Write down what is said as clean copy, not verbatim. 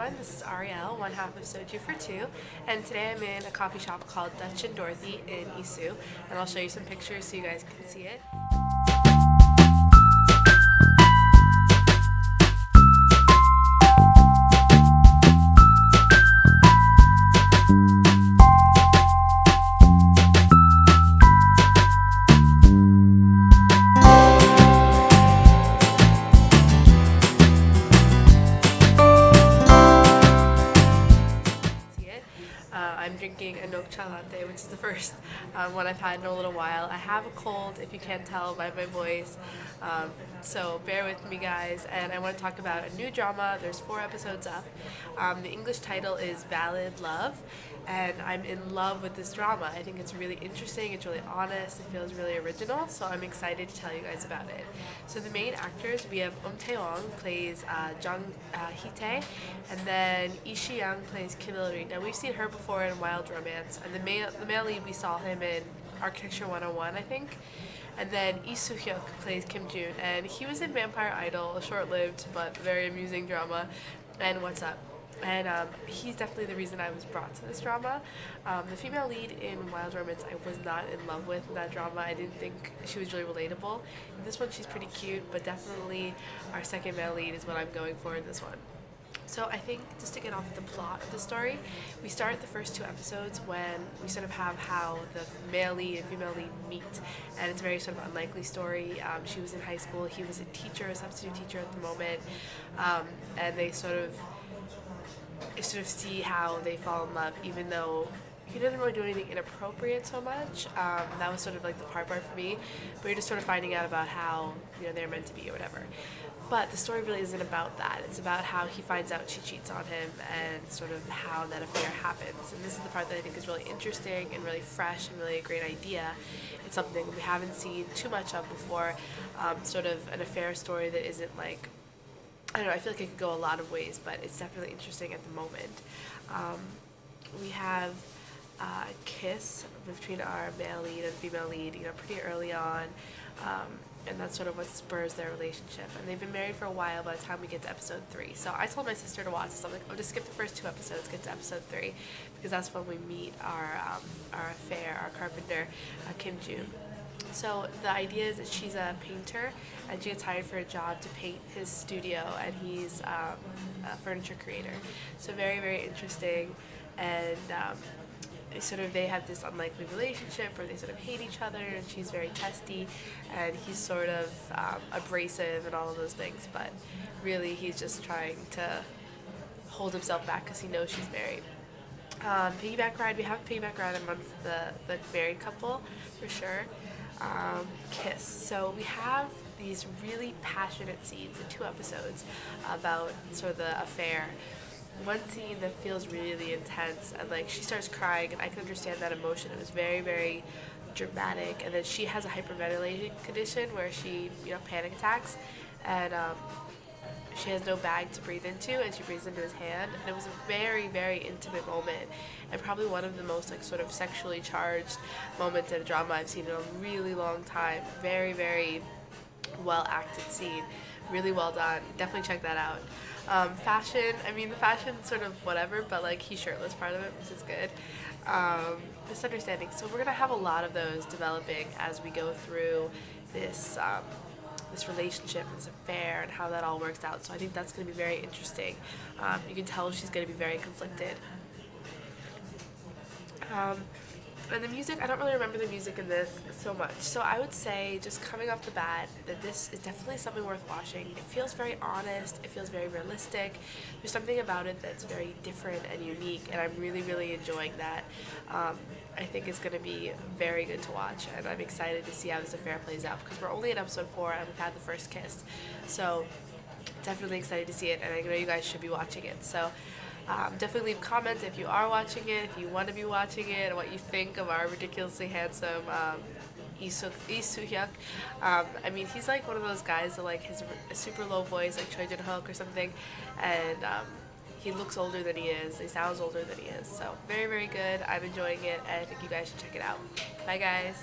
everyone, this is Ariel, one half of So Two for Two, and today I'm in a coffee shop called Dutch and Dorothy in Isu, and I'll show you some pictures so you guys can see it. I'm drinking a Nocha latte, which is the first one I've had in a little while. I have a cold, if you can't tell by my voice, so bear with me guys. And I want to talk about a new drama. There's 4 episodes up. The English title is Valid Love, and I'm in love with this drama. I think it's really interesting, it's really honest, it feels really original, so I'm excited to tell you guys about it. So the main actors, we have Tae-won plays Jung-hwa, and then Lee Si-young plays Kim Il-ri. Now we've seen her before in Wild Romance, and the male lead, we saw him in Architecture 101, I think. And then Soo Hyuk plays Kim Jun, and he was in Vampire Idol, a short-lived but very amusing drama, and What's Up. And he's definitely the reason I was brought to this drama. The female lead in Wild Romance I was not in love with in that drama. I didn't think she was really relatable. In this one she's pretty cute, but definitely our second male lead is what I'm going for in this one. So I think, just to get off the plot of the story, we start the first 2 episodes when we sort of have how the male lead and female lead meet, and it's a very sort of unlikely story. She was in high school, he was a teacher, a substitute teacher at the moment, and they sort of see how they fall in love, even though he doesn't really do anything inappropriate so much. That was sort of like the hard part for me, but you're just sort of finding out about how, you know, they're meant to be or whatever. But the story really isn't about that. It's about how he finds out she cheats on him and sort of how that affair happens. And this is the part that I think is really interesting and really fresh and really a great idea. It's something we haven't seen too much of before, sort of an affair story that isn't like, I don't know, I feel like it could go a lot of ways, but it's definitely interesting at the moment. We have a kiss between our male lead and female lead, you know, pretty early on, and that's sort of what spurs their relationship. And they've been married for a while by the time we get to episode 3. So I told my sister to watch this. I'm like, oh, just skip the first 2 episodes, get to episode 3, because that's when we meet our affair, our carpenter, Kim Jun. So the idea is that she's a painter, and she gets hired for a job to paint his studio, and he's a furniture creator. So very, very interesting, and they have this unlikely relationship where they sort of hate each other, and she's very testy, and he's sort of abrasive and all of those things, but really he's just trying to hold himself back because he knows she's married. Piggyback ride, we have a piggyback ride amongst the married couple, for sure. Kiss. So we have these really passionate scenes in 2 episodes about sort of the affair. One scene that feels really intense, and like she starts crying, and I can understand that emotion. It was very, very dramatic, and then she has a hyperventilating condition where she, you know, panic attacks, and she has no bag to breathe into, and she breathes into his hand, and it was a very, very intimate moment, and probably one of the most like sort of sexually charged moments in a drama I've seen in a really long time. Very, very well acted scene, really well done. Definitely check that out. Fashion, I mean the fashion's sort of whatever, but like he's shirtless part of it, which is good. Misunderstanding. So we're gonna have a lot of those developing as we go through this this relationship, this affair, and how that all works out. So I think that's going to be very interesting. You can tell she's going to be very conflicted. And the music, I don't really remember the music in this so much. So I would say, just coming off the bat, that this is definitely something worth watching. It feels very honest, it feels very realistic. There's something about it that's very different and unique, and I'm really, really enjoying that. I think it's going to be very good to watch, and I'm excited to see how this affair plays out, because we're only in episode 4 and we've had the first kiss. So definitely excited to see it, and I know you guys should be watching it. So definitely leave comments if you are watching it, if you want to be watching it, and what you think of our ridiculously handsome Soo Hyuk. I mean, he's like one of those guys that like has a super low voice, like Choi Jun-hook or something, and he looks older than he is. He sounds older than he is. So very, very good. I'm enjoying it, and I think you guys should check it out. Bye, guys.